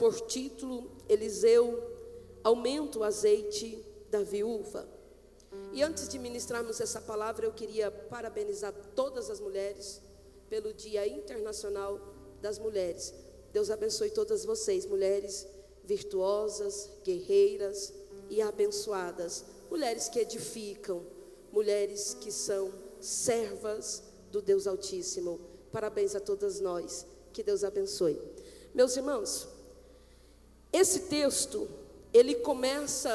por título: Eliseu aumenta o azeite da viúva. E antes de ministrarmos essa palavra, eu queria parabenizar todas as mulheres pelo Dia Internacional das Mulheres. Deus abençoe todas vocês, mulheres virtuosas, guerreiras e abençoadas, mulheres que edificam, mulheres que são servas do Deus Altíssimo. Parabéns a todas nós, que Deus abençoe. Meus irmãos, esse texto, ele começa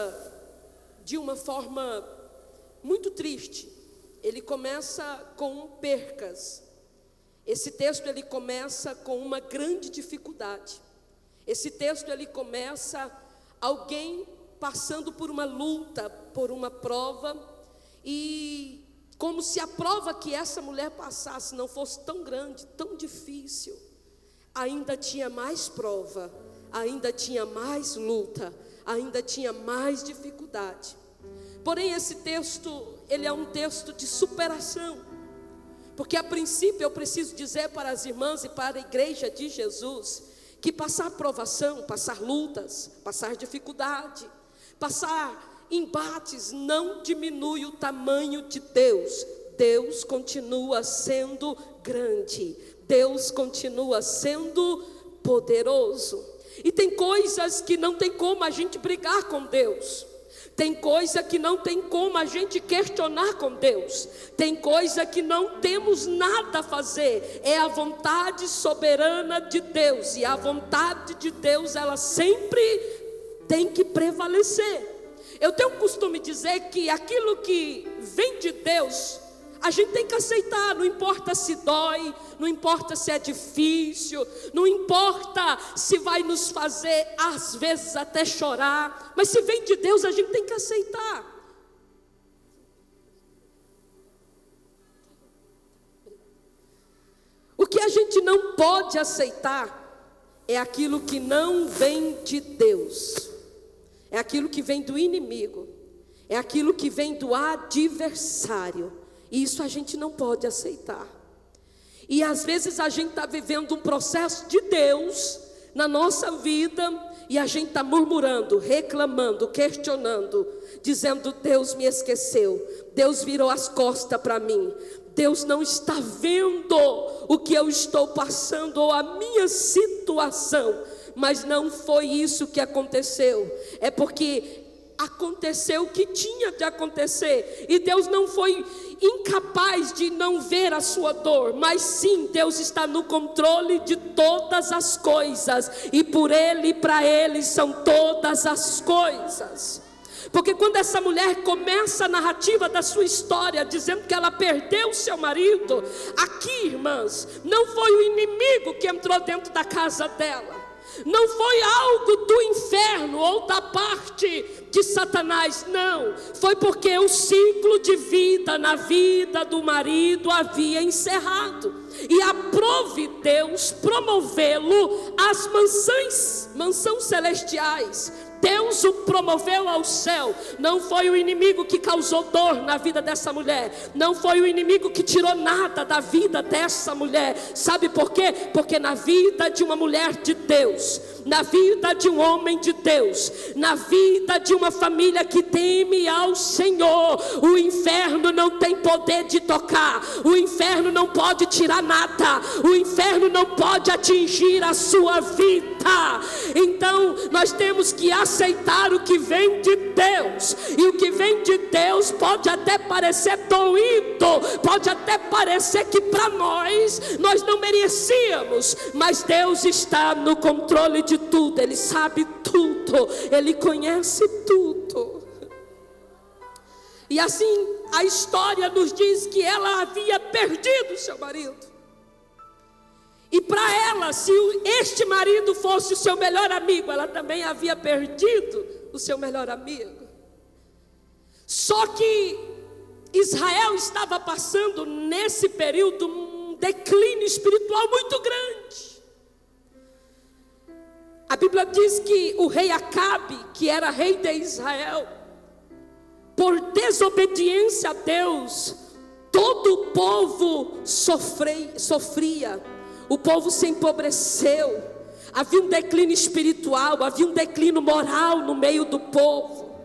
de uma forma muito triste. Ele começa com percas. Esse texto, ele começa com uma grande dificuldade. Esse texto, ele começa alguém passando por uma luta, por uma prova, e como se a prova que essa mulher passasse não fosse tão grande, tão difícil, ainda tinha mais prova, ainda tinha mais luta, ainda tinha mais dificuldade. Porém, esse texto, ele é um texto de superação, porque a princípio eu preciso dizer para as irmãs e para a igreja de Jesus, que passar provação, passar lutas, passar dificuldade, passar embates, não diminui o tamanho de Deus. Deus continua sendo grande, Deus continua sendo poderoso. E tem coisas que não tem como a gente brigar com Deus, tem coisa que não tem como a gente questionar com Deus, tem coisa que não temos nada a fazer. É a vontade soberana de Deus, e a vontade de Deus, ela sempre tem que prevalecer. Eu tenho o costume de dizer que aquilo que vem de Deus, a gente tem que aceitar, não importa se dói, não importa se é difícil, não importa se vai nos fazer às vezes até chorar, mas se vem de Deus, a gente tem que aceitar. O que a gente não pode aceitar é aquilo que não vem de Deus, é aquilo que vem do inimigo, é aquilo que vem do adversário. E isso a gente não pode aceitar. E às vezes a gente está vivendo um processo de Deus na nossa vida, e a gente está murmurando, reclamando, questionando, dizendo: Deus me esqueceu, Deus virou as costas para mim, Deus não está vendo o que eu estou passando ou a minha situação. Mas não foi isso que aconteceu, é porque aconteceu o que tinha de acontecer, e Deus não foi incapaz de não ver a sua dor, mas sim, Deus está no controle de todas as coisas, e por Ele e para Ele são todas as coisas. Porque quando essa mulher começa a narrativa da sua história, dizendo que ela perdeu seu marido, aqui, irmãs, não foi o inimigo que entrou dentro da casa dela, não foi algo do inferno ou da parte de Satanás, não. Foi porque o ciclo de vida na vida do marido havia encerrado, e aprove Deus promovê-lo às mansões celestiais. Deus o promoveu ao céu. Não foi o inimigo que causou dor na vida dessa mulher, não foi o inimigo que tirou nada da vida dessa mulher. Sabe por quê? Porque na vida de uma mulher de Deus, na vida de um homem de Deus, na vida de uma família que teme ao Senhor, o inferno não tem poder de tocar, o inferno não pode tirar nada, o inferno não pode atingir a sua vida. Então nós temos que aceitar o que vem de Deus, e o que vem de Deus pode até parecer doído, pode até parecer que para nós não merecíamos, mas Deus está no controle de tudo, Ele sabe tudo, Ele conhece tudo. E assim a história nos diz que ela havia perdido seu marido. E para ela, se este marido fosse o seu melhor amigo, ela também havia perdido o seu melhor amigo. Só que Israel estava passando nesse período um declínio espiritual muito grande. A Bíblia diz que o rei Acabe, que era rei de Israel, por desobediência a Deus, todo o povo sofria. O povo se empobreceu, havia um declínio espiritual, havia um declínio moral no meio do povo,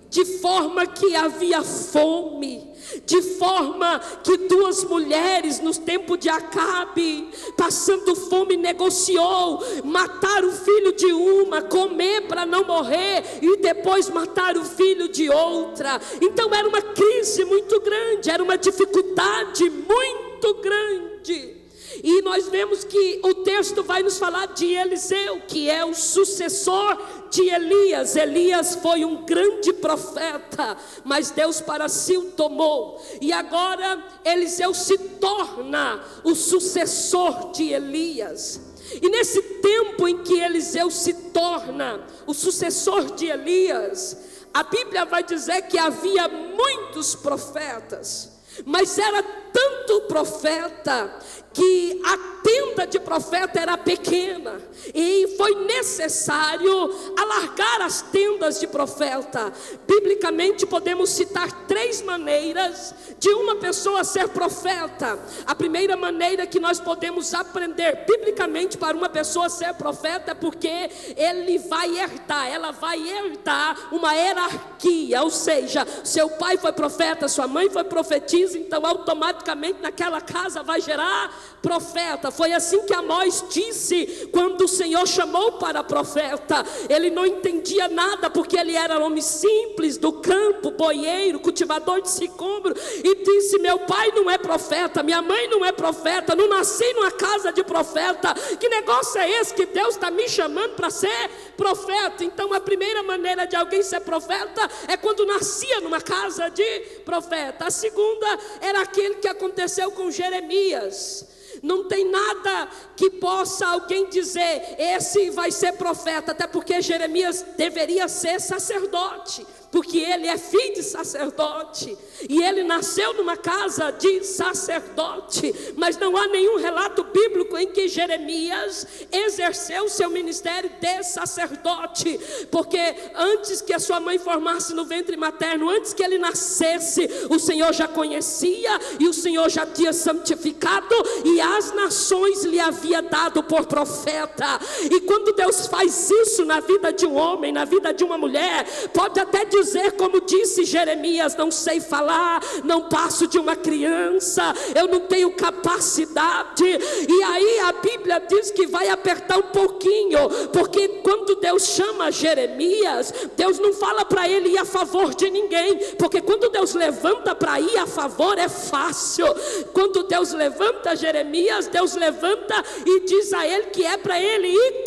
de forma que havia fome, de forma que duas mulheres nos tempos de Acabe, passando fome, negociou matar o filho de uma, comer para não morrer e depois matar o filho de outra. Então era uma crise muito grande, era uma dificuldade muito grande. E nós vemos que o texto vai nos falar de Eliseu, que é o sucessor de Elias. Elias foi um grande profeta, mas Deus para si o tomou. E agora Eliseu se torna o sucessor de Elias. E nesse tempo em que Eliseu se torna o sucessor de Elias, a Bíblia vai dizer que havia muitos profetas, mas era tanto profeta que a tenda de profeta era pequena, e foi necessário alargar as tendas de profeta. Biblicamente podemos citar 3 maneiras de uma pessoa ser profeta. A primeira maneira que nós podemos aprender biblicamente para uma pessoa ser profeta é porque ela vai herdar uma hierarquia, ou seja, seu pai foi profeta, sua mãe foi profetisa, então automaticamente naquela casa vai gerar profeta. Foi assim que Amós disse quando o Senhor chamou para profeta. Ele não entendia nada, porque ele era homem simples do campo, boieiro, cultivador de sicômoro, e disse: meu pai não é profeta, minha mãe não é profeta, não nasci numa casa de profeta. Que negócio é esse que Deus está me chamando para ser profeta? Então a primeira maneira de alguém ser profeta é quando nascia numa casa de profeta. A segunda era aquele que aconteceu com Jeremias. Não tem nada que possa alguém dizer: esse vai ser profeta, até porque Jeremias deveria ser sacerdote, porque ele é filho de sacerdote, e ele nasceu numa casa de sacerdote. Mas não há nenhum relato bíblico em que Jeremias exerceu seu ministério de sacerdote, porque antes que a sua mãe formasse no ventre materno, antes que ele nascesse, o Senhor já conhecia, e o Senhor já tinha santificado, e as nações lhe havia dado por profeta. E quando Deus faz isso na vida de um homem, na vida de uma mulher, pode até dizer como disse Jeremias: não sei falar, não passo de uma criança, eu não tenho capacidade. E aí a Bíblia diz que vai apertar um pouquinho, porque quando Deus chama Jeremias, Deus não fala para ele ir a favor de ninguém, porque quando Deus levanta para ir a favor é fácil. Quando Deus levanta Jeremias, Deus levanta e diz a ele que é para ele ir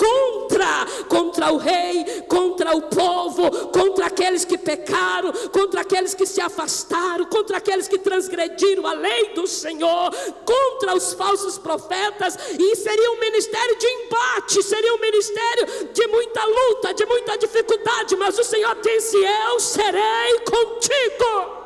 contra o rei, contra o povo, contra aqueles que pecaram, contra aqueles que se afastaram, contra aqueles que transgrediram a lei do Senhor, contra os falsos profetas. E seria um ministério de embate, seria um ministério de muita luta, de muita dificuldade, mas o Senhor disse: eu serei contigo.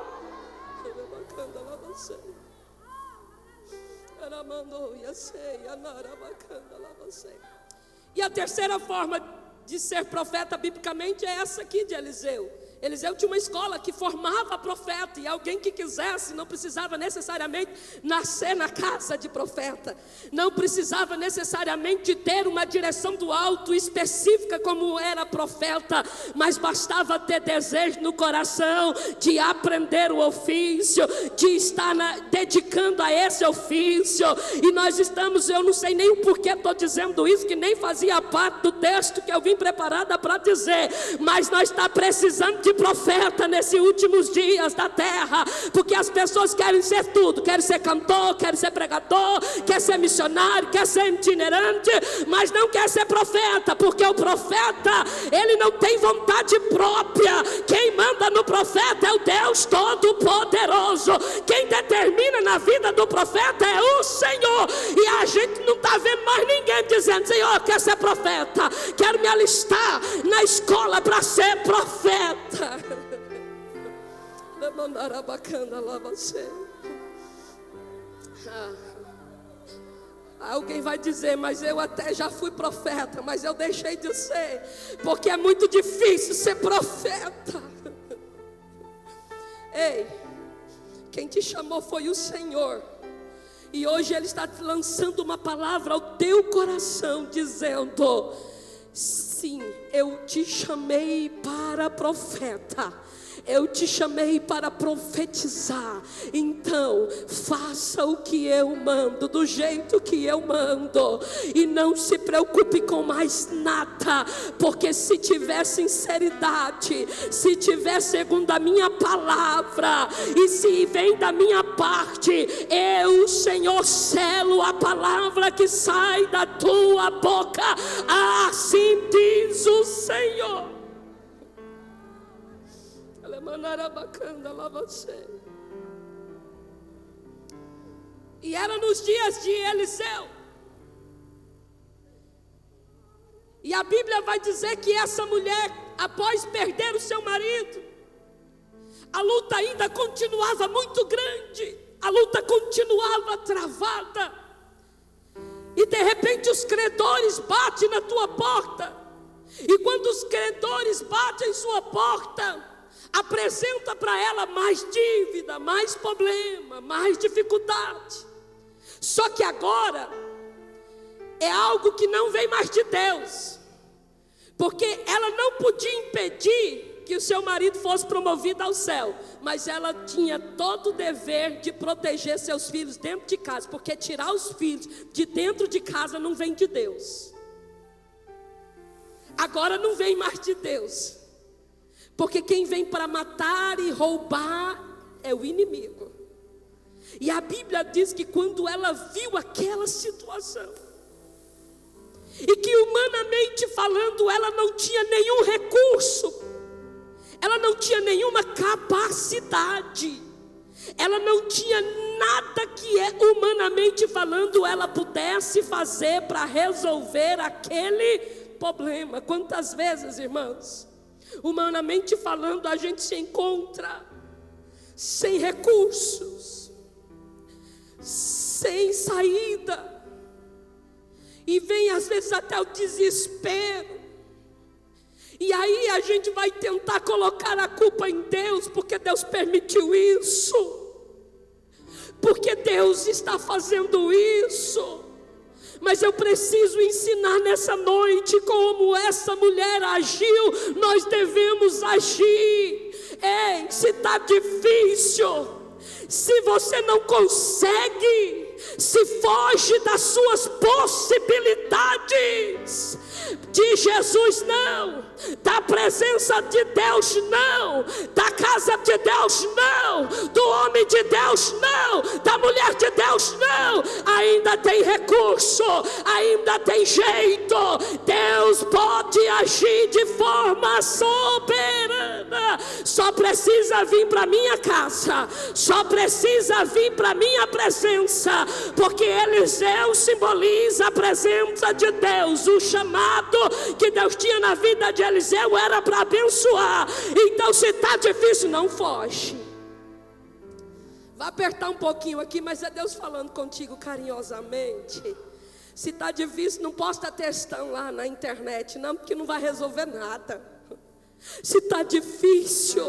E a terceira forma de ser profeta biblicamente é essa aqui de Eliseu. Eliseu tinha uma escola que formava profeta, e alguém que quisesse não precisava necessariamente nascer na casa de profeta, não precisava necessariamente ter uma direção do alto específica como era profeta, mas bastava ter desejo no coração de aprender o ofício, de estar dedicando a esse ofício. E nós estamos, eu não sei nem o porquê estou dizendo isso, que nem fazia parte do texto que eu vim preparada para dizer, mas nós estamos precisando de profeta nesses últimos dias da terra, porque as pessoas querem ser tudo, querem ser cantor, querem ser pregador, querem ser missionário, querem ser itinerante, mas não quer ser profeta, porque o profeta, ele não tem vontade própria. Quem manda no profeta é o Deus Todo-Poderoso. Quem determina na vida do profeta é o Senhor. E a gente não está vendo mais ninguém dizendo: Senhor, eu quero ser profeta, quero me alistar na escola para ser profeta. Alguém vai dizer: mas eu até já fui profeta, mas eu deixei de ser, porque é muito difícil ser profeta. Ei, quem te chamou foi o Senhor. E hoje Ele está lançando uma palavra ao teu coração, dizendo: sim, eu te chamei para profeta, eu te chamei para profetizar. Então faça o que eu mando, do jeito que eu mando, e não se preocupe com mais nada, porque se tiver sinceridade, se tiver segundo a minha palavra, e se vem da minha parte, eu, Senhor, selo a palavra que sai da tua boca. Assim diz o Senhor. E era nos dias de Eliseu. E a Bíblia vai dizer que essa mulher, após perder o seu marido, a luta ainda continuava muito grande, a luta continuava travada. E de repente os credores batem na tua porta. E quando os credores batem em sua porta, apresenta para ela mais dívida, mais problema, mais dificuldade. Só que agora é algo que não vem mais de Deus, porque ela não podia impedir que o seu marido fosse promovido ao céu, mas ela tinha todo o dever de proteger seus filhos dentro de casa, porque tirar os filhos de dentro de casa não vem de Deus. Agora não vem mais de Deus, porque quem vem para matar e roubar é o inimigo. E a Bíblia diz que quando ela viu aquela situação, e que humanamente falando ela não tinha nenhum recurso, ela não tinha nenhuma capacidade, ela não tinha nada que humanamente falando ela pudesse fazer para resolver aquele problema. Quantas vezes, irmãos, humanamente falando, a gente se encontra sem recursos, sem saída, e vem às vezes até o desespero. E aí a gente vai tentar colocar a culpa em Deus, porque Deus permitiu isso, porque Deus está fazendo isso. Mas eu preciso ensinar nessa noite como essa mulher agiu, nós devemos agir. Se está difícil, se você não consegue, se foge das suas possibilidades, de Jesus não, da presença de Deus não, da casa de Deus não, do homem de Deus não, da mulher de Deus não, ainda tem recurso, ainda tem jeito. Deus pode agir de forma soberana. Só precisa vir para minha casa, só precisa vir para minha presença, porque Eliseu simboliza a presença de Deus. O chamado que Deus tinha na vida de Eliseu era para abençoar. Então, se está difícil, não foge. Vai apertar um pouquinho aqui, mas é Deus falando contigo carinhosamente. Se está difícil, não posta textão lá na internet, não, porque não vai resolver nada. Se está difícil,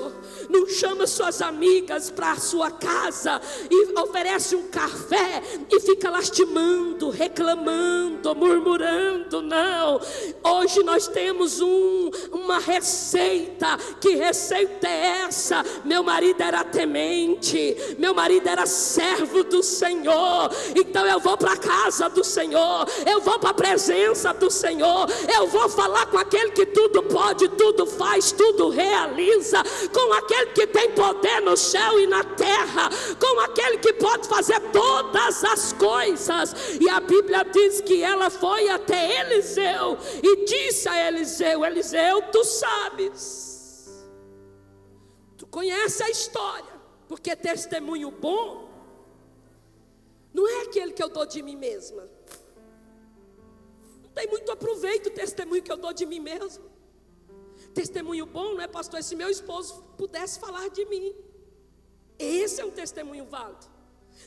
não chama suas amigas para a sua casa e oferece um café e fica lastimando, reclamando, murmurando. Não, hoje nós temos uma receita. Que receita é essa? Meu marido era temente, meu marido era servo do Senhor, então eu vou para a casa do Senhor, eu vou para a presença do Senhor, eu vou falar com aquele que tudo pode, tudo faz, tudo realiza, com aquele que tem poder no céu e na terra, com aquele que pode fazer todas as coisas. E a Bíblia diz que ela foi até Eliseu e disse a Eliseu: Eliseu, tu sabes, tu conhece a história, porque testemunho bom não é aquele que eu dou de mim mesma. Não tem muito aproveito o testemunho que eu dou de mim mesmo. Testemunho bom não é, pastor, se meu esposo pudesse falar de mim. Esse é um testemunho válido.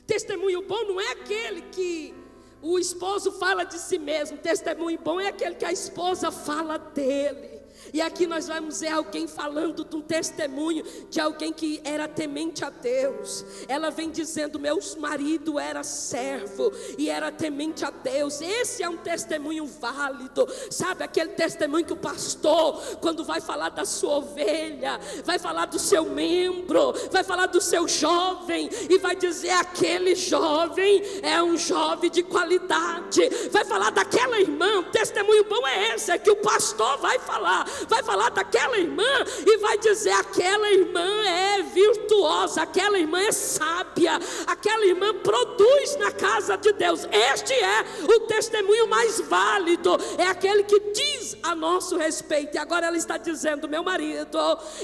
Testemunho bom não é aquele que o esposo fala de si mesmo. Testemunho bom é aquele que a esposa fala dele. E aqui nós vamos ver alguém falando de um testemunho de alguém que era temente a Deus. Ela vem dizendo: meu marido era servo e era temente a Deus. Esse é um testemunho válido. Sabe aquele testemunho que o pastor, quando vai falar da sua ovelha, vai falar do seu membro, vai falar do seu jovem, e vai dizer: aquele jovem é um jovem de qualidade. Vai falar daquela irmã. O testemunho bom é esse, é que o pastor vai falar daquela irmã e vai dizer: aquela irmã é virtuosa, aquela irmã é sábia, aquela irmã produz na casa de Deus. Este é o testemunho mais válido, é aquele que diz a nosso respeito. E agora ela está dizendo: meu marido,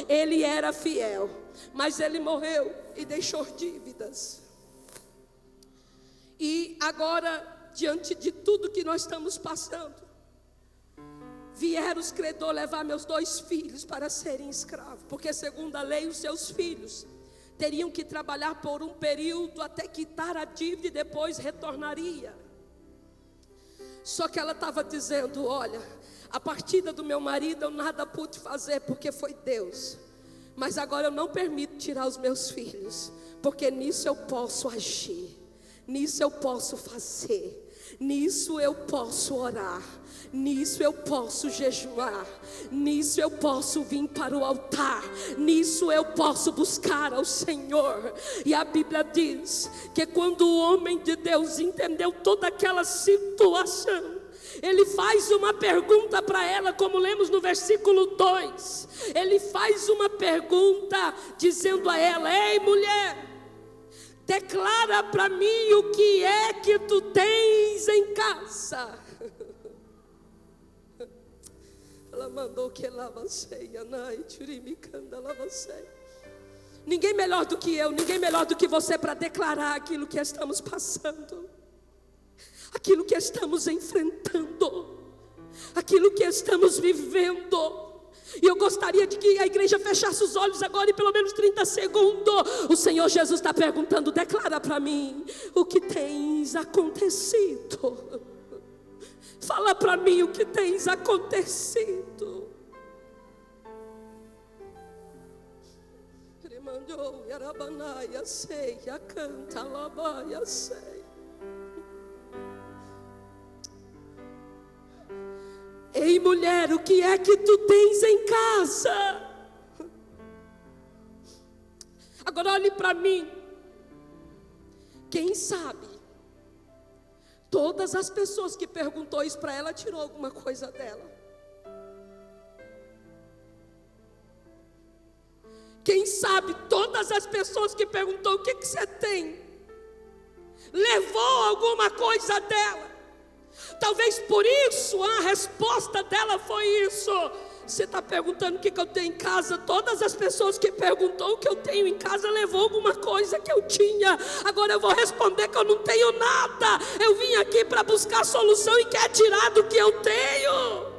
ele era fiel, mas ele morreu e deixou dívidas. E agora, diante de tudo que nós estamos passando, vieram os credores levar meus 2 filhos para serem escravos, porque segundo a lei os seus filhos teriam que trabalhar por um período até quitar a dívida e depois retornaria. Só que ela estava dizendo: olha, a partida do meu marido eu nada pude fazer porque foi Deus, mas agora eu não permito tirar os meus filhos, porque nisso eu posso agir, nisso eu posso fazer, nisso eu posso orar, nisso eu posso jejuar, nisso eu posso vir para o altar, nisso eu posso buscar ao Senhor. E a Bíblia diz que quando o homem de Deus entendeu toda aquela situação, ele faz uma pergunta para ela, como lemos no versículo 2. Ele faz uma pergunta dizendo a ela: ei mulher, declara para mim o que é que tu tens em casa. Ela mandou que lava ceia, ninguém melhor do que eu, ninguém melhor do que você para declarar aquilo que estamos passando, aquilo que estamos enfrentando, aquilo que estamos vivendo. E eu gostaria de que a igreja fechasse os olhos agora e pelo menos 30 segundos. O Senhor Jesus está perguntando: declara para mim o que tens acontecido. Fala para mim o que tens acontecido. Ei mulher, o que é que tu tens em casa? Agora olhe para mim. Quem sabe todas as pessoas que perguntou isso para ela tirou alguma coisa dela. Quem sabe todas as pessoas que perguntou o que você tem, levou alguma coisa dela. Talvez por isso a resposta dela foi isso. Você está perguntando o que eu tenho em casa? Todas as pessoas que perguntou o que eu tenho em casa levou alguma coisa que eu tinha. Agora eu vou responder que eu não tenho nada. Eu vim aqui para buscar solução e quer tirar do que eu tenho.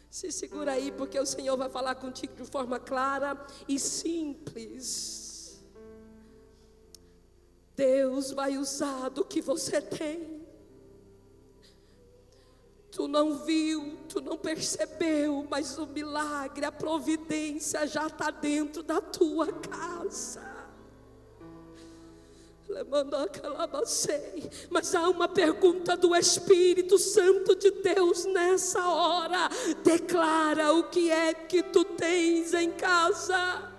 Se segura aí, porque o Senhor vai falar contigo de forma clara e simples. Deus vai usar do que você tem. Tu não viu, tu não percebeu, mas o milagre, a providência já está dentro da tua casa. Mas há uma pergunta do Espírito Santo de Deus nessa hora: declara o que é que tu tens em casa.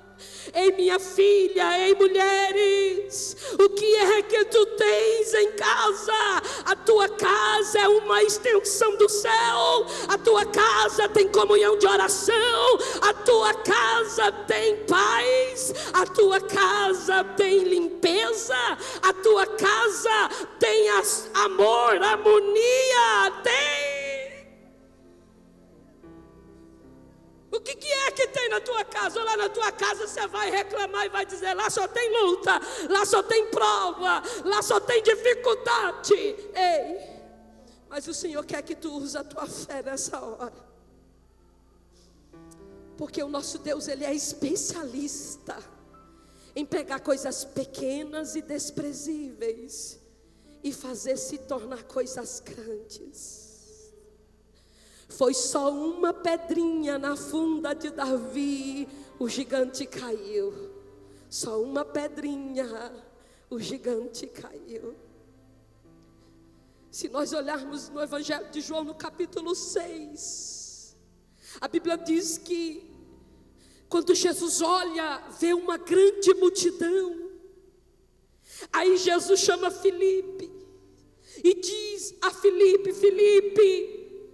Ei minha filha, ei mulheres, o que é que tu tens em casa? A tua casa é uma extensão do céu. A tua casa tem comunhão de oração. A tua casa tem paz. A tua casa tem limpeza. A tua casa tem amor, harmonia, tem. O que é que tem na tua casa? Ou lá na tua casa você vai reclamar e vai dizer: lá só tem luta, lá só tem prova, lá só tem dificuldade. Ei, mas o Senhor quer que tu use a tua fé nessa hora, porque o nosso Deus, Ele é especialista em pegar coisas pequenas e desprezíveis e fazer se tornar coisas grandes. Foi só uma pedrinha na funda de Davi, o gigante caiu. Só uma pedrinha, o gigante caiu. Se nós olharmos no Evangelho de João, no capítulo 6, a Bíblia diz que quando Jesus olha, vê uma grande multidão. Aí Jesus chama Filipe e diz a Filipe: Filipe,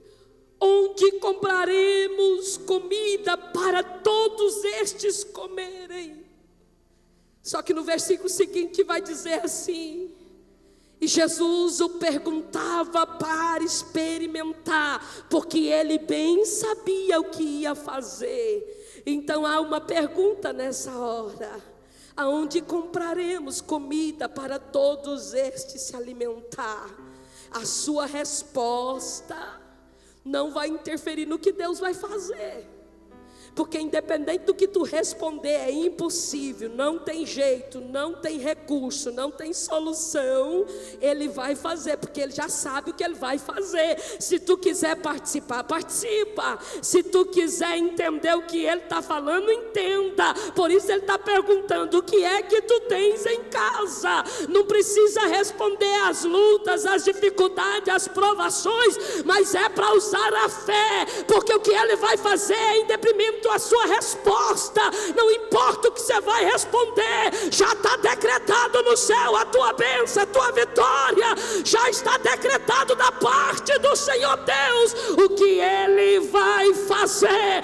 onde compraremos comida para todos estes comerem? Só que no versículo seguinte vai dizer assim: e Jesus o perguntava para experimentar, porque ele bem sabia o que ia fazer. Então há uma pergunta nessa hora: aonde compraremos comida para todos estes se alimentar? A sua resposta não vai interferir no que Deus vai fazer, porque independente do que tu responder, é impossível, não tem jeito, não tem recurso, não tem solução. Ele vai fazer, porque ele já sabe o que ele vai fazer. Se tu quiser participar, participa. Se tu quiser entender o que ele está falando, entenda. Por isso ele está perguntando: o que é que tu tens em casa? Não precisa responder às lutas, às dificuldades, às provações, mas é para usar a fé, porque o que ele vai fazer é em detrimento a sua resposta. Não importa o que você vai responder, já está decretado no céu a tua bênção, a tua vitória, já está decretado da parte do Senhor Deus o que ele vai fazer.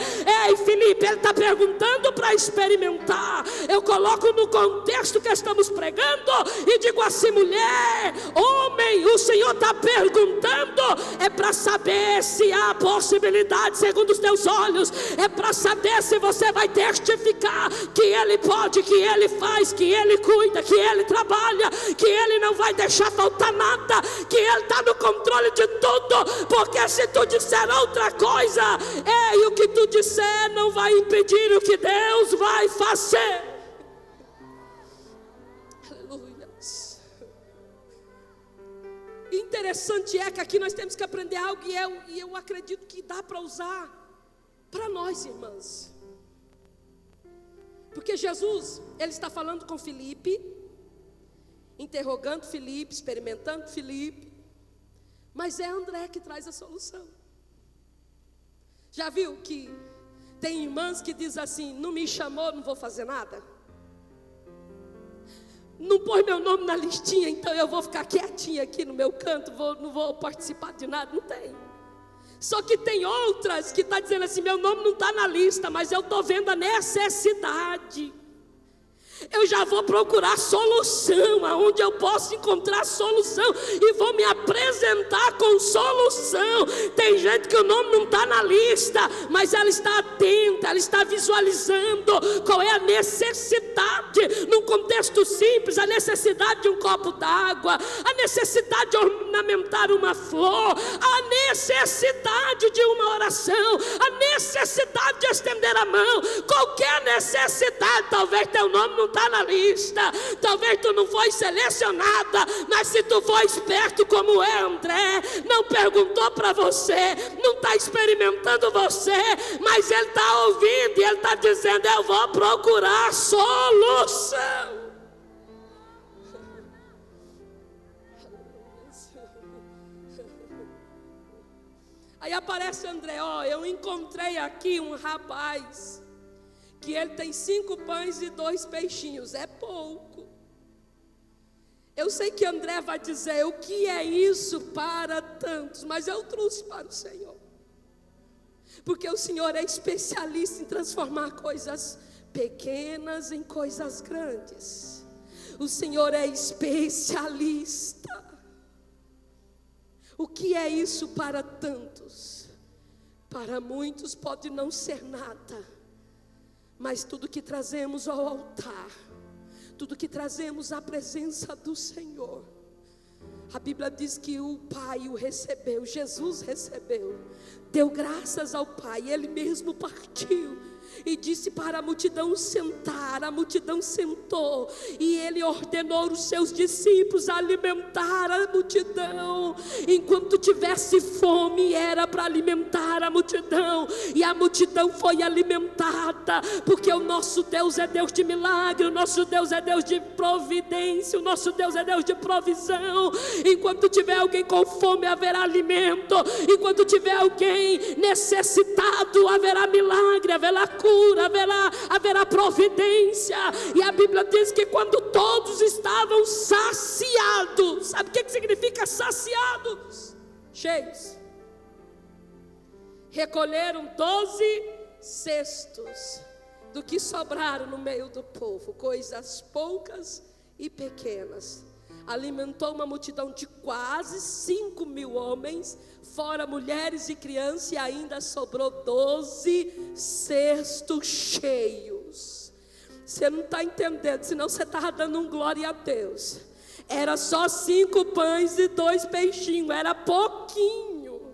Ei, Filipe, ele está perguntando para experimentar. Eu coloco no contexto que estamos pregando e digo assim: mulher, homem, o Senhor está perguntando, é para saber se há possibilidade segundo os teus olhos, é para saber se você vai testificar que Ele pode, que Ele faz, que Ele cuida, que Ele trabalha, que Ele não vai deixar faltar nada, que Ele está no controle de tudo. Porque se tu disser outra coisa, e o que tu disser não vai impedir o que Deus vai fazer. Aleluia. Interessante é que aqui nós temos que aprender algo, e eu acredito que dá para usar para nós, irmãs. Porque Jesus, ele está falando com Filipe, interrogando Filipe, experimentando Filipe, mas é André que traz a solução. Já viu que tem irmãs que dizem assim: não me chamou, não vou fazer nada, não pôs meu nome na listinha, então eu vou ficar quietinha aqui no meu canto, não vou participar de nada. Não tem. Só que tem outras que estão dizendo assim: meu nome não está na lista, mas eu estou vendo a necessidade. Eu já vou procurar solução, aonde eu posso encontrar solução, e vou me apresentar com solução. Tem gente que o nome não está na lista, mas ela está atenta, ela está visualizando qual é a necessidade, num contexto simples, a necessidade de um copo d'água, a necessidade de ornamentar uma flor, a necessidade de uma oração, a necessidade de estender a mão, qualquer necessidade. Talvez teu nome não está na lista, talvez tu não foi selecionada, mas se tu for esperto como é André, não perguntou para você, não está experimentando você, mas ele está ouvindo e ele está dizendo: eu vou procurar solução. Aí aparece André: eu encontrei aqui um rapaz que ele tem 5 pães e 2 peixinhos, é pouco. Eu sei que André vai dizer: o que é isso para tantos? Mas eu trouxe para o Senhor, porque o Senhor é especialista em transformar coisas pequenas em coisas grandes. O Senhor é especialista. O que é isso para tantos? Para muitos pode não ser nada, mas tudo que trazemos ao altar, tudo que trazemos à presença do Senhor, a Bíblia diz que o Pai o recebeu, Jesus recebeu, deu graças ao Pai, Ele mesmo partiu e disse para a multidão sentar. A multidão sentou e ele ordenou os seus discípulos a alimentar a multidão. Enquanto tivesse fome, era para alimentar a multidão, e a multidão foi alimentada, porque o nosso Deus é Deus de milagre, o nosso Deus é Deus de providência, o nosso Deus é Deus de provisão. Enquanto tiver alguém com fome, haverá alimento. Enquanto tiver alguém necessitado, haverá milagre, haverá cura, haverá providência. E a Bíblia diz que quando todos estavam saciados, sabe o que significa saciados? Cheios. Recolheram 12 cestos do que sobraram no meio do povo, coisas poucas e pequenas. Alimentou uma multidão de quase 5.000 homens, fora mulheres e crianças, e ainda sobrou 12 cestos cheios. Você não está entendendo, senão você estava dando um glória a Deus. Era só 5 pães e 2 peixinhos, era pouquinho,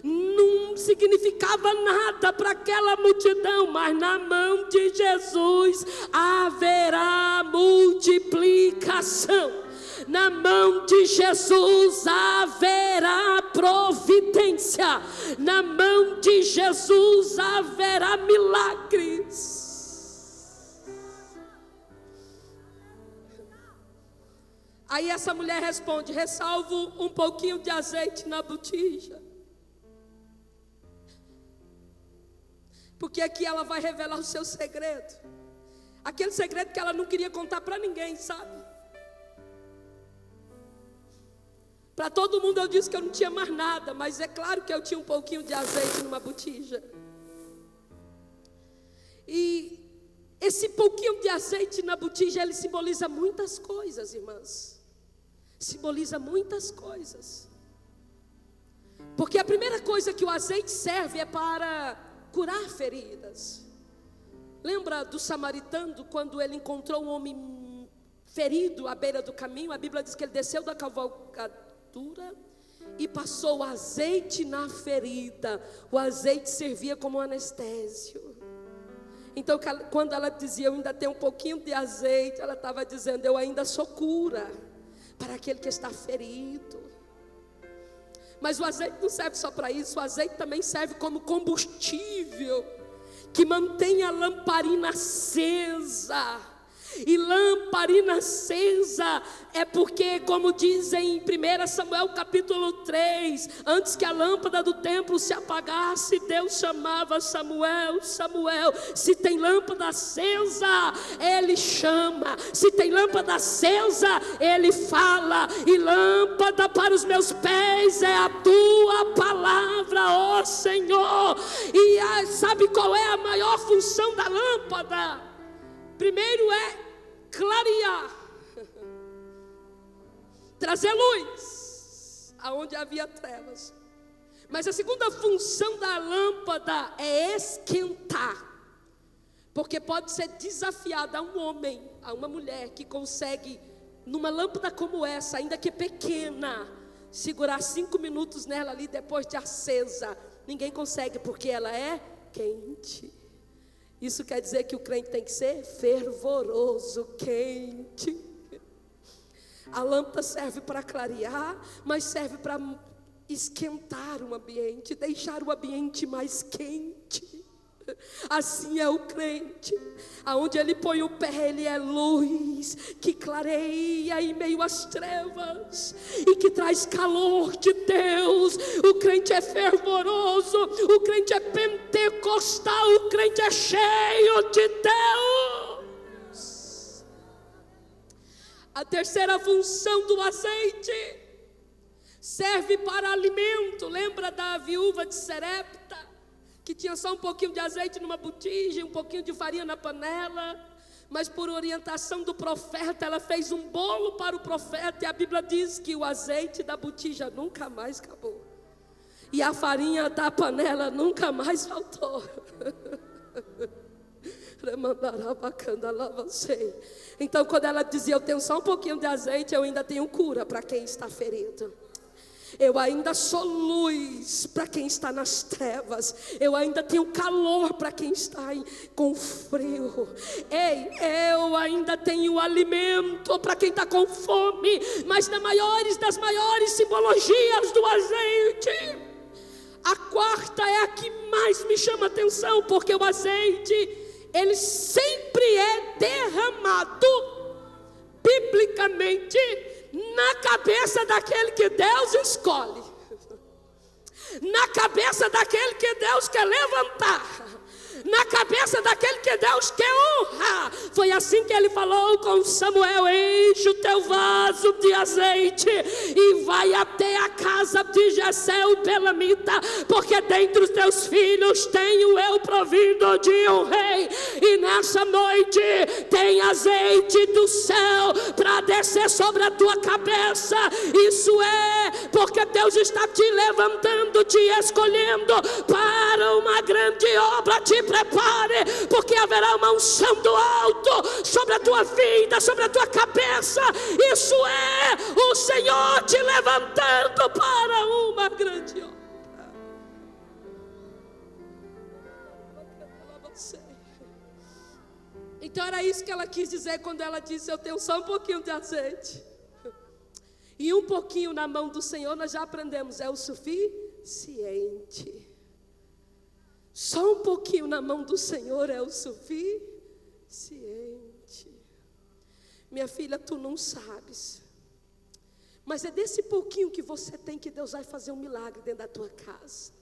não significava nada para aquela multidão, mas na mão de Jesus haverá multiplicação. Na mão de Jesus haverá providência. Na mão de Jesus haverá milagres. Aí essa mulher responde: ressalvo um pouquinho de azeite na botija. Porque aqui ela vai revelar o seu segredo. Aquele segredo que ela não queria contar para ninguém, sabe? Para todo mundo eu disse que eu não tinha mais nada, mas é claro que eu tinha um pouquinho de azeite numa botija. E esse pouquinho de azeite na botija, ele simboliza muitas coisas, irmãs. Simboliza muitas coisas. Porque a primeira coisa que o azeite serve é para curar feridas. Lembra do samaritano, quando ele encontrou um homem ferido à beira do caminho? A Bíblia diz que ele desceu da cavalgadura e passou o azeite na ferida. O azeite servia como anestésio. Então quando ela dizia: eu ainda tenho um pouquinho de azeite, ela estava dizendo: eu ainda sou cura para aquele que está ferido. Mas o azeite não serve só para isso. O azeite também serve como combustível que mantém a lamparina acesa. E lamparina acesa é porque, como dizem em 1 Samuel capítulo 3, antes que a lâmpada do templo se apagasse, Deus chamava Samuel, Samuel. Se tem lâmpada acesa, Ele chama. Se tem lâmpada acesa, Ele fala. E lâmpada para os meus pés é a tua palavra, ó Senhor. E sabe qual é a maior função da lâmpada? Primeiro é clarear, trazer luz aonde havia trevas. Mas a segunda função da lâmpada é esquentar. Porque pode ser desafiado a um homem, a uma mulher que consegue, numa lâmpada como essa, ainda que pequena, segurar 5 minutos nela ali depois de acesa. Ninguém consegue, porque ela é quente. Isso quer dizer que o crente tem que ser fervoroso, quente. A lâmpada serve para clarear, mas serve para esquentar o ambiente, deixar o ambiente mais quente. Assim é o crente, aonde ele põe o pé, ele é luz que clareia em meio às trevas e que traz calor de Deus. O crente é fervoroso, o crente é pentecostal, o crente é cheio de Deus. A terceira função do azeite serve para alimento. Lembra da viúva de Sarepta, que tinha só um pouquinho de azeite numa botija e um pouquinho de farinha na panela? Mas por orientação do profeta, ela fez um bolo para o profeta. E a Bíblia diz que o azeite da botija nunca mais acabou, e a farinha da panela nunca mais faltou. Então quando ela dizia: eu tenho só um pouquinho de azeite, eu ainda tenho cura para quem está ferido. Eu ainda sou luz para quem está nas trevas. Eu ainda tenho calor para quem está com frio. Ei, eu ainda tenho alimento para quem está com fome. Mas das maiores simbologias do azeite, a quarta é a que mais me chama atenção, porque o azeite, ele sempre é derramado, biblicamente, na cabeça daquele que Deus escolhe, na cabeça daquele que Deus quer levantar, na cabeça daquele que Deus quer honrar. Foi assim que ele falou com Samuel: enche o teu vaso de azeite e vai até a casa de Jessé o belemita, porque dentre os teus filhos tenho eu provido de um rei. E nessa noite tem azeite do céu para descer sobre a tua cabeça. Isso é porque Deus está te levantando, te escolhendo para uma grande obra. Te prepare, porque haverá uma unção do alto sobre a tua vida, sobre a tua cabeça. Isso é o Senhor te levantando para uma grande obra. Então era isso que ela quis dizer quando ela disse: eu tenho só um pouquinho de azeite. E um pouquinho na mão do Senhor, nós já aprendemos, é o suficiente. Só um pouquinho na mão do Senhor é o suficiente. Minha filha, tu não sabes, mas é desse pouquinho que você tem que Deus vai fazer um milagre dentro da tua casa.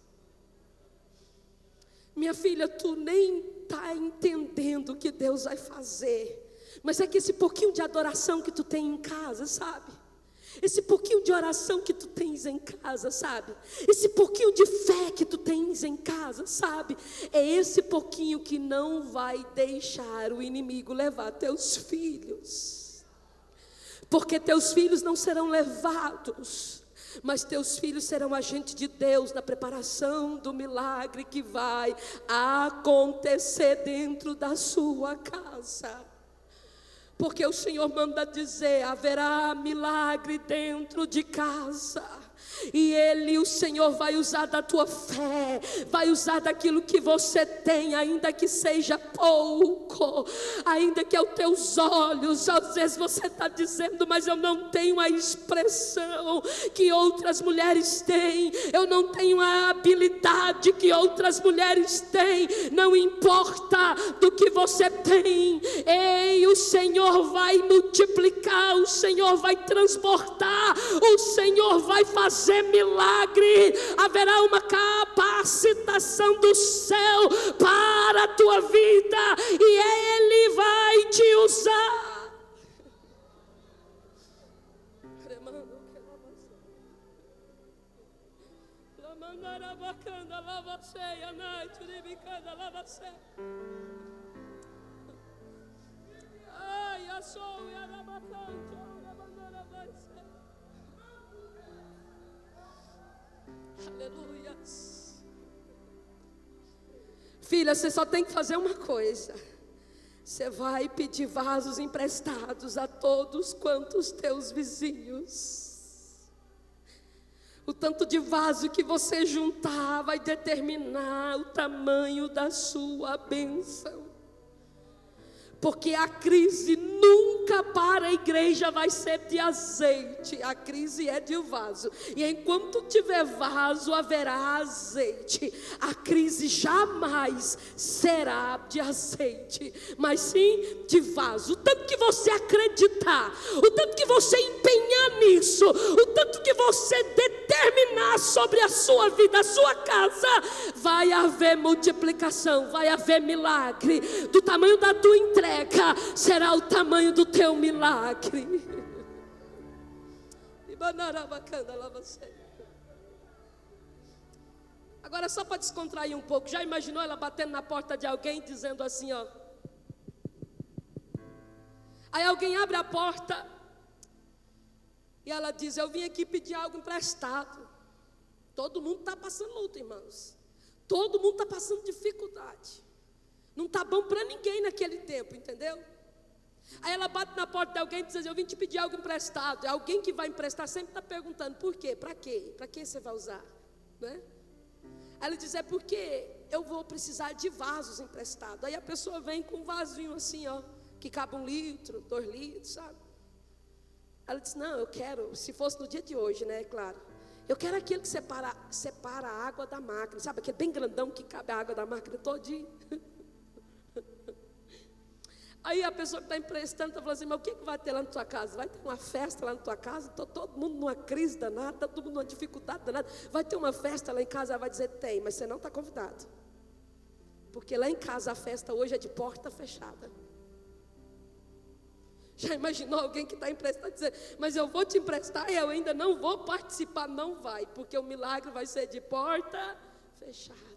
Minha filha, tu nem está entendendo o que Deus vai fazer, mas é que esse pouquinho de adoração que tu tem em casa, sabe? Esse pouquinho de oração que tu tens em casa, sabe? Esse pouquinho de fé que tu tens em casa, sabe? É esse pouquinho que não vai deixar o inimigo levar teus filhos. Porque teus filhos não serão levados, mas teus filhos serão agentes de Deus na preparação do milagre que vai acontecer dentro da sua casa. Porque o Senhor manda dizer: haverá milagre dentro de casa. E o Senhor vai usar da tua fé, vai usar daquilo que você tem, ainda que seja pouco, ainda que aos teus olhos, às vezes você está dizendo: mas eu não tenho a expressão que outras mulheres têm, eu não tenho a habilidade que outras mulheres têm. Não importa do que você tem, ei, o Senhor vai multiplicar, o Senhor vai transportar, o Senhor vai fazer milagre. Haverá uma capacitação do céu para a tua vida e Ele vai te usar. Aleluia. Filha, você só tem que fazer uma coisa. Você vai pedir vasos emprestados a todos quantos teus vizinhos. O tanto de vaso que você juntar vai determinar o tamanho da sua bênção. Porque a crise nunca para a igreja vai ser de azeite. A crise é de vaso. E enquanto tiver vaso, haverá azeite. A crise jamais será de azeite, mas sim de vaso. O tanto que você acreditar, o tanto que você empenhar nisso, o tanto que você determinar sobre a sua vida, a sua casa, vai haver multiplicação, vai haver milagre. Do tamanho da tua entrega será o tamanho do teu milagre. Agora, só para descontrair um pouco, já imaginou ela batendo na porta de alguém dizendo assim, ó? Aí alguém abre a porta e ela diz: eu vim aqui pedir algo emprestado. Todo mundo está passando luta, irmãos. Todo mundo está passando dificuldade. Não está bom para ninguém naquele tempo, entendeu? Aí ela bate na porta de alguém e diz assim: eu vim te pedir algo emprestado. Alguém que vai emprestar sempre está perguntando: por quê? Para quê? Para que você vai usar? Né? Aí ela diz: é porque eu vou precisar de vasos emprestados. Aí a pessoa vem com um vasinho assim, ó, que cabe 1 litro, 2 litros, sabe? Ela diz: não, eu quero, se fosse no dia de hoje, né, claro, eu quero aquele que separa a água da máquina, sabe, aquele bem grandão que cabe a água da máquina todinho. Aí a pessoa que está emprestando está falando assim: mas o que vai ter lá na tua casa? Vai ter uma festa lá na tua casa? Está todo mundo numa crise danada, todo mundo numa dificuldade danada. Vai ter uma festa lá em casa? Ela vai dizer: tem, mas você não está convidado. Porque lá em casa a festa hoje é de porta fechada. Já imaginou alguém que está emprestando dizer: mas eu vou te emprestar e eu ainda não vou participar? Não vai, porque o milagre vai ser de porta fechada.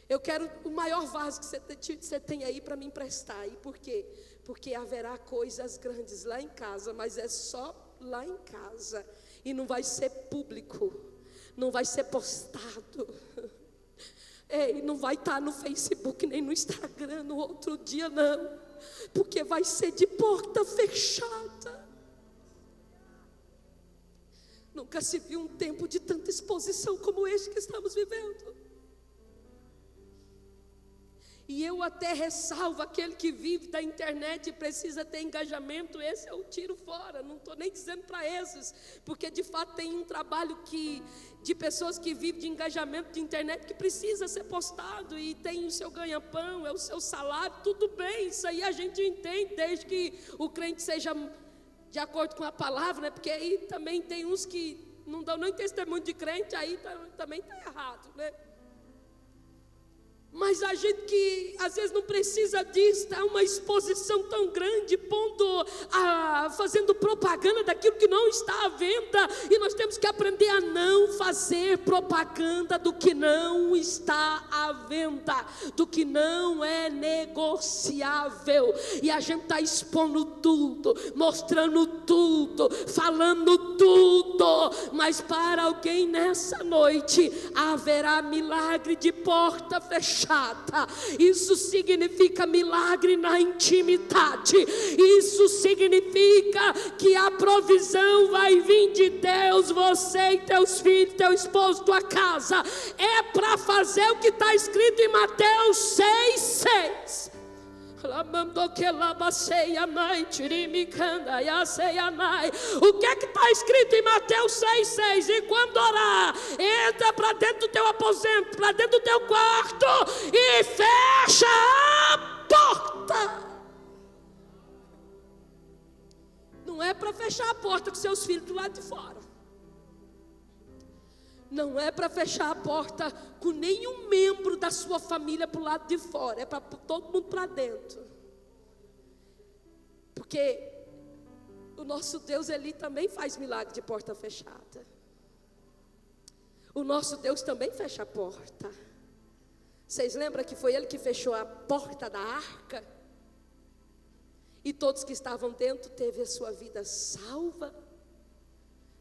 Eu quero o maior vaso que você tem aí para me emprestar. E por quê? Porque haverá coisas grandes lá em casa, mas é só lá em casa. E não vai ser público, não vai ser postado. E não vai estar no Facebook nem no Instagram no outro dia, não. Porque vai ser de porta fechada. Nunca se viu um tempo de tanta exposição como este que estamos vivendo. E eu até ressalvo aquele que vive da internet e precisa ter engajamento. Esse eu tiro fora, não estou nem dizendo para esses, porque de fato tem um trabalho de pessoas que vivem de engajamento de internet que precisa ser postado e tem o seu ganha-pão, é o seu salário, tudo bem, isso aí a gente entende, desde que o crente seja de acordo com a palavra, né? Porque aí também tem uns que não dão nem testemunho de crente, aí também está errado, né? Mas a gente que às vezes não precisa disso, está uma exposição tão grande, fazendo propaganda daquilo que não está à venda. E nós temos que aprender a não fazer propaganda do que não está à venda, do que não é negociável. E a gente está expondo tudo, mostrando tudo, falando tudo. Mas para alguém nessa noite haverá milagre de porta fechada. Isso significa milagre na intimidade. Isso significa que a provisão vai vir de Deus. Você e teus filhos, teu esposo, tua casa. É para fazer o que está escrito em Mateus 6:6. O que é que está escrito em Mateus 6:6? E quando orar, entra para dentro do teu aposento, para dentro do teu quarto e fecha a porta. Não é para fechar a porta com seus filhos do lado de fora. Não é para fechar a porta com nenhum membro da sua família para o lado de fora. É para todo mundo para dentro. Porque o nosso Deus, Ele também faz milagre de porta fechada. O nosso Deus também fecha a porta. Vocês lembram que foi Ele que fechou a porta da arca? E todos que estavam dentro teve a sua vida salva.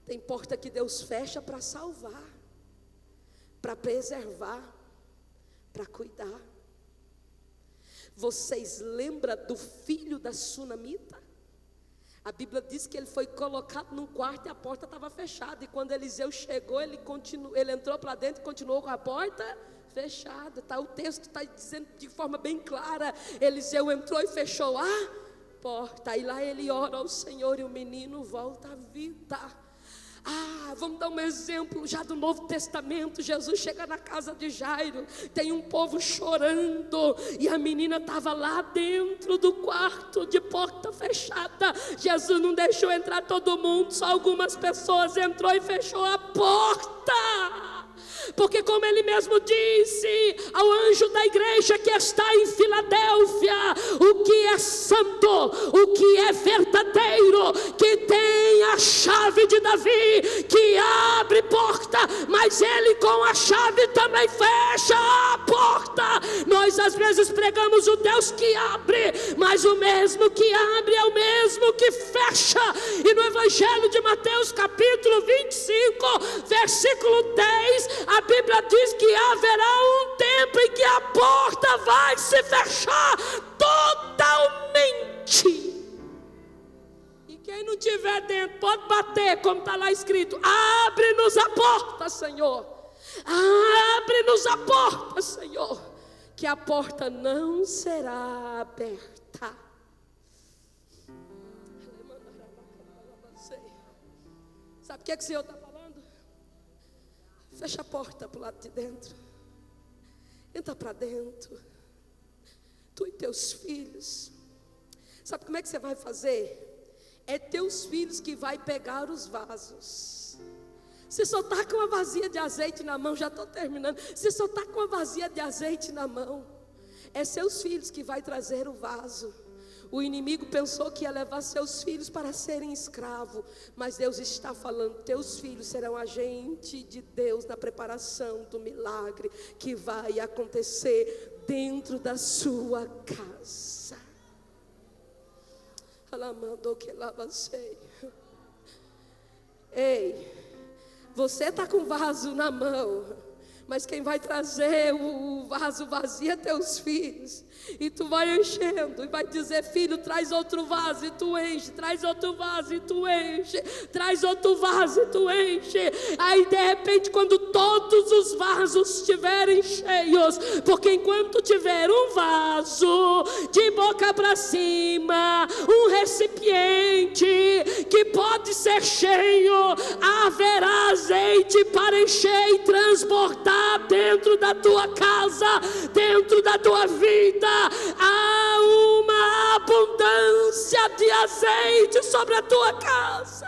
Tem porta que Deus fecha para salvar, para preservar, para cuidar. Vocês lembram do filho da sunamita? A Bíblia diz que ele foi colocado num quarto e a porta estava fechada. E quando Eliseu chegou, ele entrou para dentro e continuou com a porta fechada. O texto está dizendo de forma bem clara: Eliseu entrou e fechou a porta. E lá ele ora ao Senhor e o menino volta à vida. Vamos dar um exemplo já do Novo Testamento. Jesus chega na casa de Jairo, tem um povo chorando, e a menina estava lá dentro do quarto de porta fechada. Jesus não deixou entrar todo mundo, só algumas pessoas. Entrou e fechou a porta. Porque como ele mesmo disse ao anjo da igreja que está em Filadélfia: o que é santo, o que é verdadeiro, que tem a chave de Davi, que abre porta, mas ele com a chave também fecha a porta. Nós às vezes pregamos o Deus que abre, mas o mesmo que abre é o mesmo que fecha. E no Evangelho de Mateus capítulo 25 versículo 10, a Bíblia diz que haverá um tempo em que a porta vai se fechar Quem não estiver dentro, pode bater, como está lá escrito. Abre-nos a porta, Senhor. Abre-nos a porta, Senhor. Que a porta não será aberta. Sabe o que o Senhor está falando? Fecha a porta para o lado de dentro. Entra para dentro. Tu e teus filhos. Sabe como é que você vai fazer? É teus filhos que vai pegar os vasos. Você só está com uma vasilha de azeite na mão. Já estou terminando. Você só está com uma vasilha de azeite na mão. É seus filhos que vai trazer o vaso. O inimigo pensou que ia levar seus filhos para serem escravos, mas Deus está falando, teus filhos serão agente de Deus na preparação do milagre que vai acontecer dentro da sua casa. Ela mandou que lava sei. Ei, você está com o vaso na mão, mas quem vai trazer o vaso vazio é teus filhos. E tu vai enchendo e vai dizer, filho, traz outro vaso e tu enche. Traz outro vaso e tu enche. Traz outro vaso e tu enche. Aí de repente quando todos os vasos estiverem cheios, porque enquanto tiver um vaso de boca para cima, um recipiente que pode ser cheio, haverá azeite para encher e transbordar dentro da tua casa, dentro da tua vida. Há uma abundância de azeite sobre a tua casa.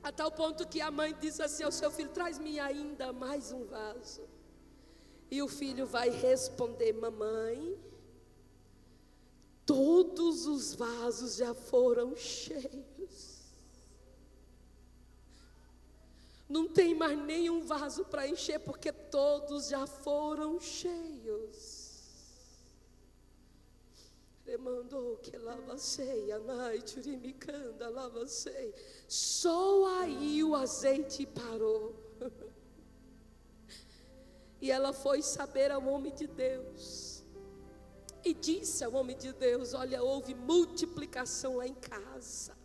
A tal ponto que a mãe disse assim ao seu filho, traz-me ainda mais um vaso. E o filho vai responder, mamãe, todos os vasos já foram cheios. Não tem mais nenhum vaso para encher, porque todos já foram cheios. Remandou que lava ceia, noite, urimicanda, lava ceia. Só aí o azeite parou. E ela foi saber ao homem de Deus. E disse ao homem de Deus, olha, houve multiplicação lá em casa.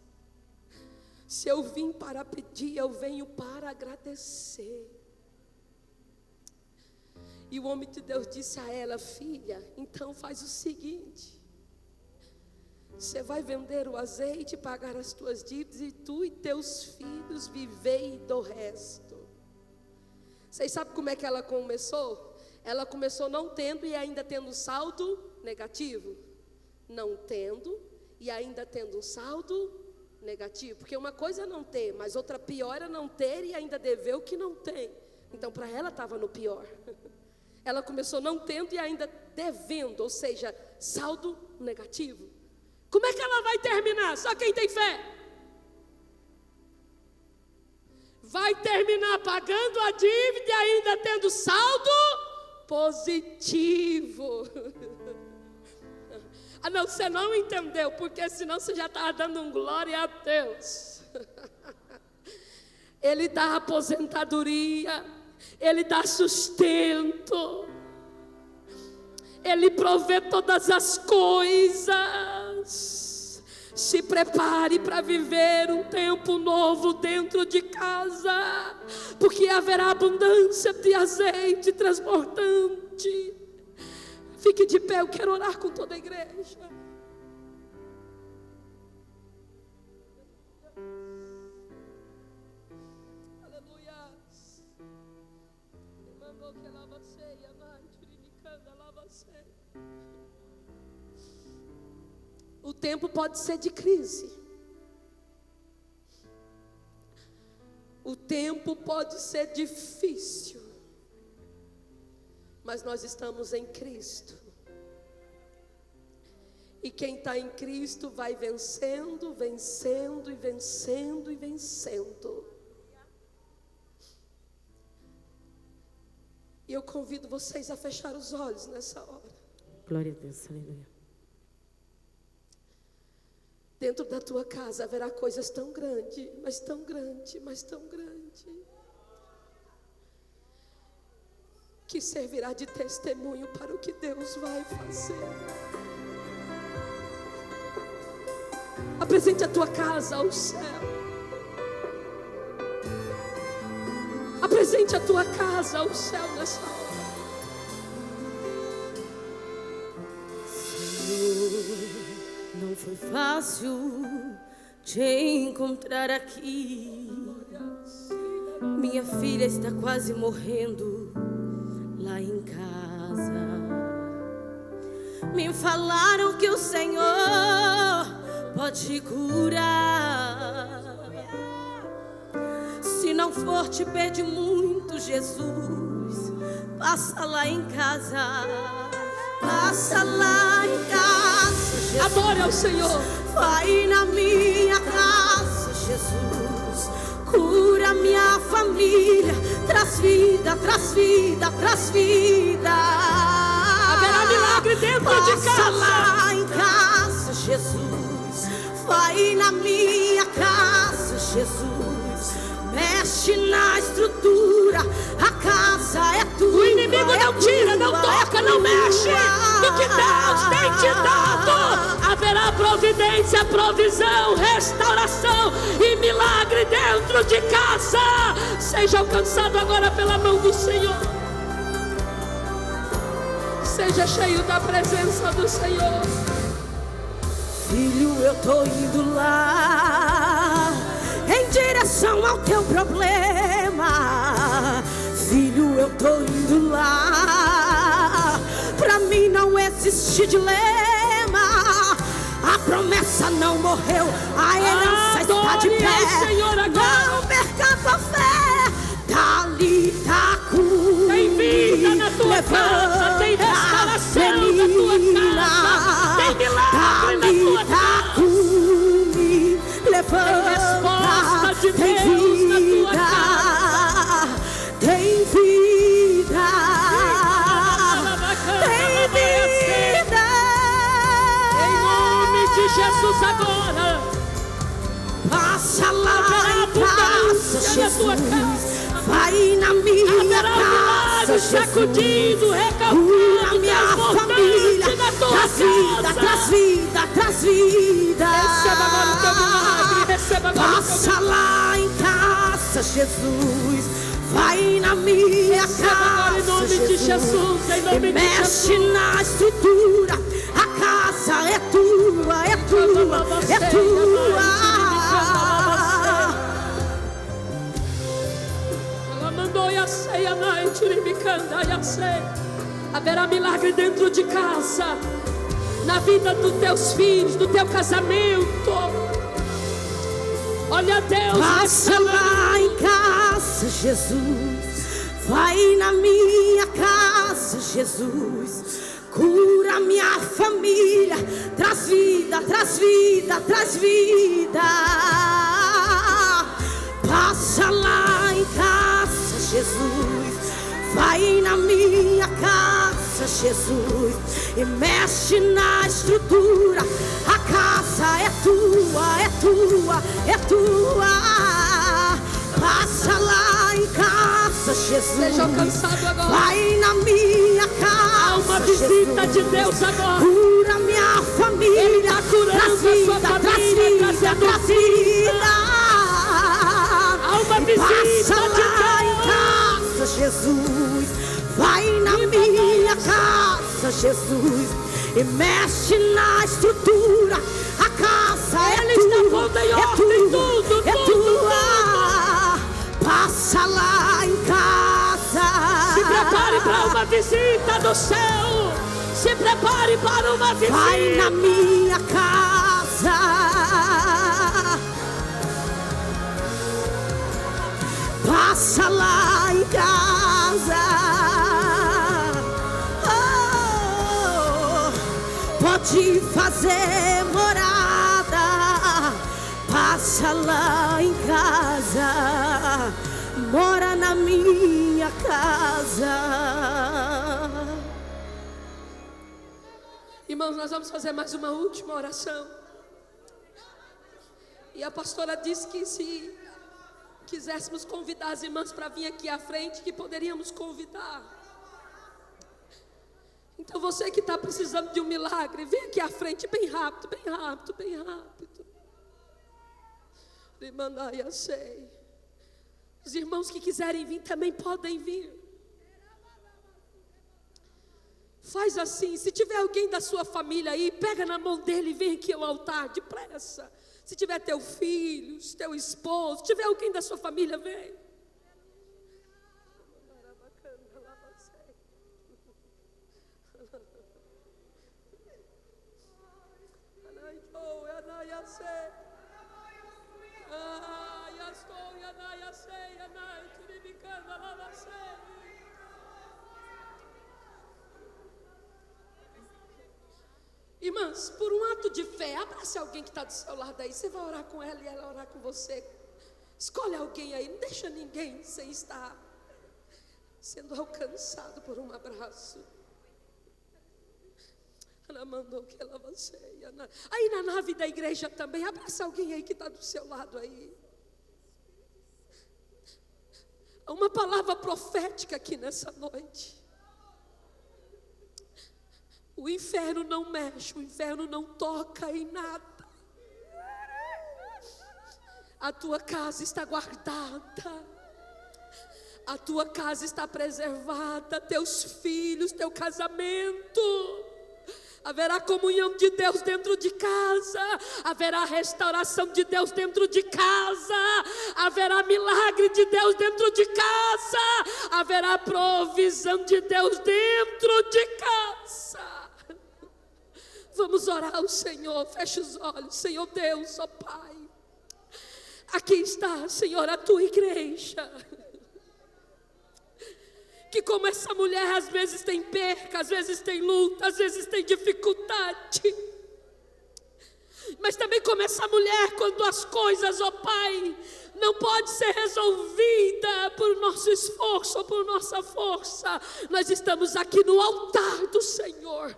Se eu vim para pedir, eu venho para agradecer. E o homem de Deus disse a ela, filha, então faz o seguinte. Você vai vender o azeite, pagar as tuas dívidas, e tu e teus filhos vivei do resto. Vocês sabem como é que ela começou? Ela começou não tendo e ainda tendo saldo negativo. Não tendo e ainda tendo um saldo negativo. Porque uma coisa é não ter, mas outra pior é não ter e ainda dever o que não tem. Então para ela estava no pior. Ela começou não tendo e ainda devendo, ou seja, saldo negativo. Como é que ela vai terminar? Só quem tem fé vai terminar pagando a dívida e ainda tendo saldo positivo. Ah não, você não entendeu, porque senão você já estava dando um glória a Deus. Ele dá aposentadoria, Ele dá sustento, Ele provê todas as coisas. Se prepare para viver um tempo novo dentro de casa, porque haverá abundância de azeite transbordante. Fique de pé, eu quero orar com toda a igreja. Aleluia. O tempo pode ser de crise. O tempo pode ser difícil. Mas nós estamos em Cristo. E quem está em Cristo vai vencendo, vencendo e vencendo e vencendo. E eu convido vocês a fechar os olhos nessa hora. Glória a Deus, aleluia. Dentro da tua casa haverá coisas tão grandes, mas tão grande, mas tão grande. que servirá de testemunho para o que Deus vai fazer. Apresente a tua casa ao céu. Apresente a tua casa ao céu nessa hora. Não foi fácil te encontrar aqui. Minha filha está quase morrendo lá em casa. Me falaram que o Senhor pode curar. Se não for te pedir muito, Jesus, passa lá em casa. Passa lá em casa, Jesus. Adore ao Senhor. Vai na minha casa, Jesus. Cura minha família. Traz vida, traz vida, traz vida. Haverá milagre dentro de casa. Passa lá em casa, Jesus. Vai na minha casa, Jesus. Mexe na estrutura. A casa é tua. O inimigo não tira, não toca, não mexe no que Deus tem te dado. Haverá providência, provisão, restauração e milagre dentro de casa. Seja alcançado agora pela mão do Senhor. Seja cheio da presença do Senhor. Filho, eu tô indo lá em direção ao teu problema. Filho, eu tô indo lá. Pra mim não existe dilema. A promessa não morreu, a herança está de pé. Senhor, não perca tua fé. Talita cumi. Tem vida na tua casa, tem restauração na tua casa, tem milagre na tua casa. Cumi. Levanta, tem resposta de tem Deus vida, na tua casa. Tem vida, tem vida. Em nome de Jesus agora. Passa lá em casa, Jesus. Vai na minha casa, sacudindo, recalcando, minha família. Traz vida, traz vida, traz vida. Receba agora o teu milagre, receba agora. Passa lá em casa, Jesus. Vai na minha casa, em nome de Jesus, em nome de mexe Jesus. na estrutura. A casa é tua, é tua, é tua. Haverá milagre dentro de casa, na vida dos teus filhos, do teu casamento. Olha, Deus, passa lá em casa, Jesus. Vai na minha casa, Jesus. Cura minha família. Traz vida, traz vida, traz vida. Passa lá em casa, Jesus. Vai na minha casa, Jesus, e mexe na estrutura. A casa é tua, é tua, é tua. Passa lá em casa, Jesus. Seja alcançado agora. Vai na minha casa. Há uma visita Jesus. de Deus agora. Cura minha família. Ele está curando traz vida, a sua traz família, vida, traz vida. Há uma visita passa de lá em casa, Jesus. Vai na minha casa, Jesus, e mexe na estrutura. A casa Ele é está tua, pondo em é ordem tua, tudo, é tudo, tua. Passa lá em casa. Se prepare para uma visita do céu. Se prepare para uma visita. Vai na minha casa. Passa lá em casa. Pode fazer morada. Passa lá em casa. Mora na minha casa. Irmãos, nós vamos fazer mais uma última oração. E a pastora disse que se quiséssemos convidar as irmãs para vir aqui à frente, que poderíamos convidar. Então você que está precisando de um milagre, vem aqui à frente bem rápido, bem rápido, bem rápido. Os irmãos que quiserem vir também podem vir. Faz assim, se tiver alguém da sua família aí, pega na mão dele e vem aqui ao altar depressa. Se tiver teu filho, teu esposo, se tiver alguém da sua família, vem. Irmãs, por um ato de fé, abrace alguém que está do seu lado aí. Você vai orar com ela e ela orar com você. Escolhe alguém aí, não deixa ninguém sem estar sendo alcançado por um abraço. Ela mandou que ela você. Aí na nave da igreja também, abraça alguém aí que está do seu lado aí. Há uma palavra profética aqui nessa noite. O inferno não mexe, o inferno não toca em nada. A tua casa está guardada, a tua casa está preservada, teus filhos, teu casamento. Haverá comunhão de Deus dentro de casa, haverá restauração de Deus dentro de casa, haverá milagre de Deus dentro de casa, haverá provisão de Deus dentro de casa. Vamos orar ao Senhor, feche os olhos. Senhor Deus, ó Pai, aqui está, Senhor, a tua igreja, que como essa mulher às vezes tem perca, às vezes tem luta, às vezes tem dificuldade, mas também como essa mulher, quando as coisas, ó Pai, não pode ser resolvida por nosso esforço ou por nossa força, nós estamos aqui no altar do Senhor,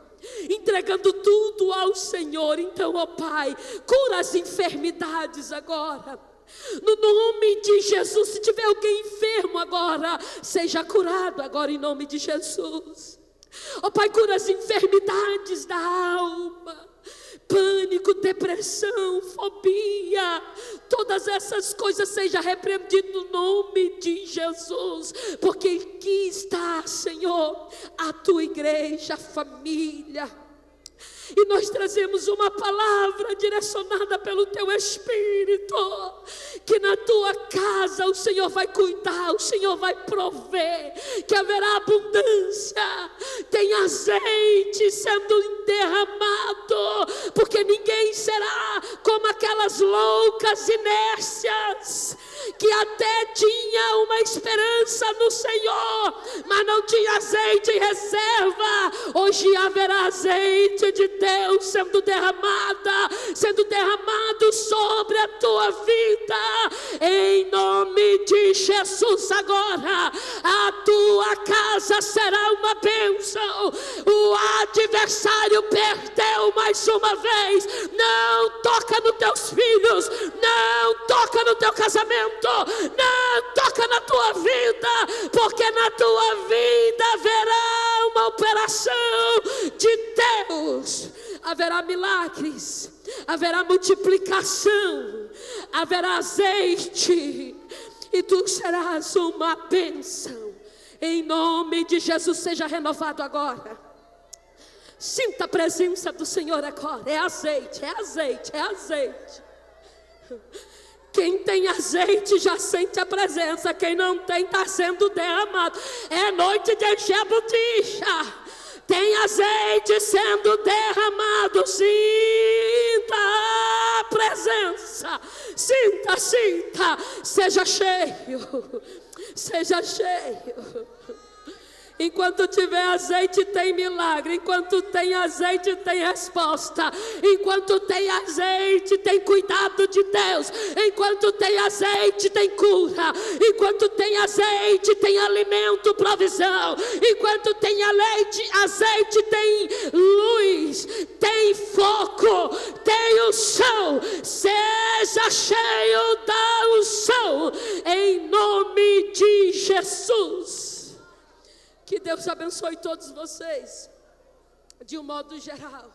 entregando tudo ao Senhor. Então, ó Pai, cura as enfermidades agora, no nome de Jesus. Se tiver alguém enfermo agora, seja curado agora em nome de Jesus. Ó Pai, cura as enfermidades da alma, pânico, depressão, fobia, todas essas coisas seja repreendido no nome de Jesus, porque aqui está, Senhor, a tua igreja, a família. E nós trazemos uma palavra direcionada pelo teu Espírito, que na tua casa o Senhor vai cuidar, o Senhor vai prover, que haverá abundância, tem azeite sendo derramado, porque ninguém será como aquelas loucas inércias, que até tinha uma esperança no Senhor, mas não tinha azeite em reserva. Hoje haverá azeite de Deus sendo derramado sobre a tua vida, em nome de Jesus. Agora a tua casa será uma bênção. O adversário perdeu mais uma vez. Não toca nos teus filhos, não toca no teu casamento, não toca na tua vida, porque na tua vida haverá uma operação de Deus. Haverá milagres, haverá multiplicação, haverá azeite, e tu serás uma bênção. Em nome de Jesus, seja renovado agora. Sinta a presença do Senhor agora. É azeite, é azeite, é azeite. Quem tem azeite já sente a presença, quem não tem está sendo derramado. É noite de encher a botija. Tem azeite sendo derramado. Sinta a presença. Sinta, sinta. Seja cheio. Seja cheio. Enquanto tiver azeite tem milagre, enquanto tem azeite tem resposta, enquanto tem azeite tem cuidado de Deus, enquanto tem azeite tem cura, enquanto tem azeite tem alimento, provisão, enquanto tem azeite tem luz, tem fogo, tem unção. Seja cheio da unção, em nome de Jesus. Que Deus abençoe todos vocês. De um modo geral,